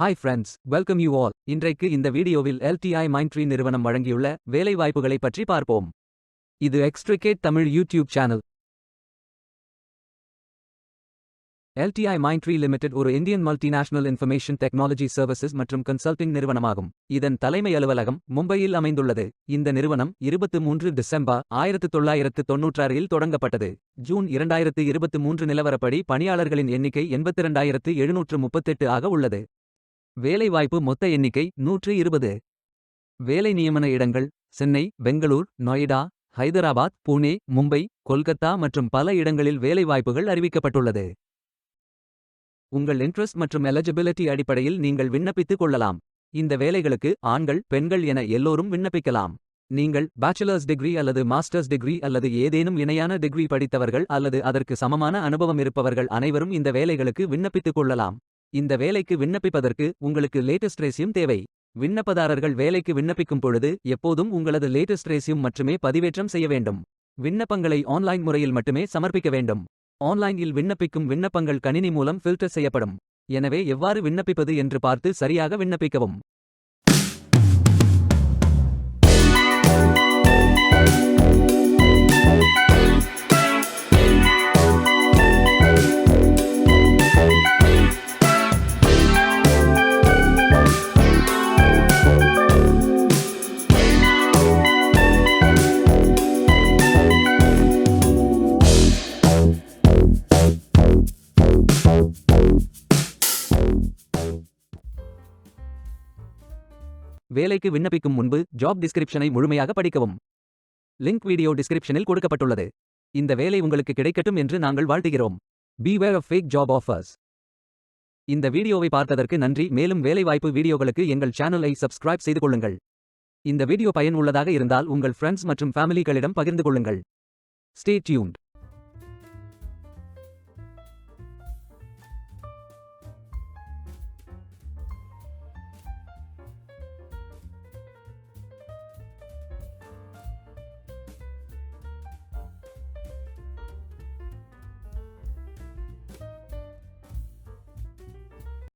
Hi friends, welcome you all. இன்றைக்கு இந்த வீடியோவில் LTI Mindtree நிறுவனம் வழங்கியுள்ள வேலைவாய்ப்புகளை பற்றி பார்ப்போம். இது extricate Tamil YouTube channel. LTI Mindtree Limited ஒரு Indian multinational information technology services மற்றும் கன்சல்டிங் நிறுவனமாகும். இதன் தலைமை அலுவலகம் மும்பையில் அமைந்துள்ளது. இந்த நிறுவனம் 23 டிசம்பர் 1996இல் தொடங்கப்பட்டது. ஜூன் 2023 நிலவரப்படி பணியாளர்களின் எண்ணிக்கை 82,738 ஆக உள்ளது. வேலைவாய்ப்பு மொத்த எண்ணிக்கை 120. வேலை நியமன இடங்கள் சென்னை, பெங்களூர், நொய்டா, ஹைதராபாத், புனே, மும்பை, கொல்கத்தா மற்றும் பல இடங்களில் வேலைவாய்ப்புகள் அறிவிக்கப்பட்டுள்ளது. உங்கள் இன்ட்ரெஸ்ட் மற்றும் எலிஜிபிலிட்டி அடிப்படையில் நீங்கள் விண்ணப்பித்துக் கொள்ளலாம். இந்த வேலைகளுக்கு ஆண்கள், பெண்கள் என எல்லோரும் விண்ணப்பிக்கலாம். நீங்கள் பேச்சுலர்ஸ் டிகிரி அல்லது மாஸ்டர்ஸ் டிகிரி அல்லது ஏதேனும் இணையான டிகிரி படித்தவர்கள் அல்லது அதற்கு சமமான அனுபவம் இருப்பவர்கள் அனைவரும் இந்த வேலைகளுக்கு விண்ணப்பித்துக் கொள்ளலாம். இந்த வேலைக்கு விண்ணப்பிப்பதற்கு உங்களுக்கு லேட்டஸ்ட் ரெஸ்யூம் தேவை. விண்ணப்பதாரர்கள் வேலைக்கு விண்ணப்பிக்கும் பொழுது எப்போதும் உங்களது லேட்டஸ்ட் ரெஸ்யூம் மட்டுமே பதிவேற்றம் செய்ய வேண்டும். விண்ணப்பங்களை ஆன்லைன் முறையில் மட்டுமே சமர்ப்பிக்க வேண்டும். ஆன்லைனில் விண்ணப்பிக்கும் விண்ணப்பங்கள் கணினி மூலம் ஃபில்டர் செய்யப்படும். எனவே எவ்வாறு விண்ணப்பிப்பது என்று பார்த்து சரியாக விண்ணப்பிக்கவும். வேலைக்கு விண்ணப்பிக்கும் முன்பு ஜாப் டிஸ்கிரிப்ஷனை முழுமையாக படிக்கவும். லிங்க் வீடியோ டிஸ்கிரிப்ஷனில் கொடுக்கப்பட்டுள்ளது. இந்த வேலை உங்களுக்கு கிடைக்கட்டும் என்று நாங்கள் வாழ்த்துகிறோம். Beware of fake job offers. இந்த வீடியோவை பார்த்ததற்கு நன்றி. மேலும் வேலைவாய்ப்பு வீடியோகளுக்கு எங்கள் சேனலை சப்ஸ்கிரைப் செய்து கொள்ளுங்கள். இந்த வீடியோ பயன் உள்ளதாக இருந்தால் உங்கள் ஃப்ரெண்ட்ஸ் மற்றும் ஃபேமிலிகளிடம் பகிர்ந்து கொள்ளுங்கள். Stay tuned.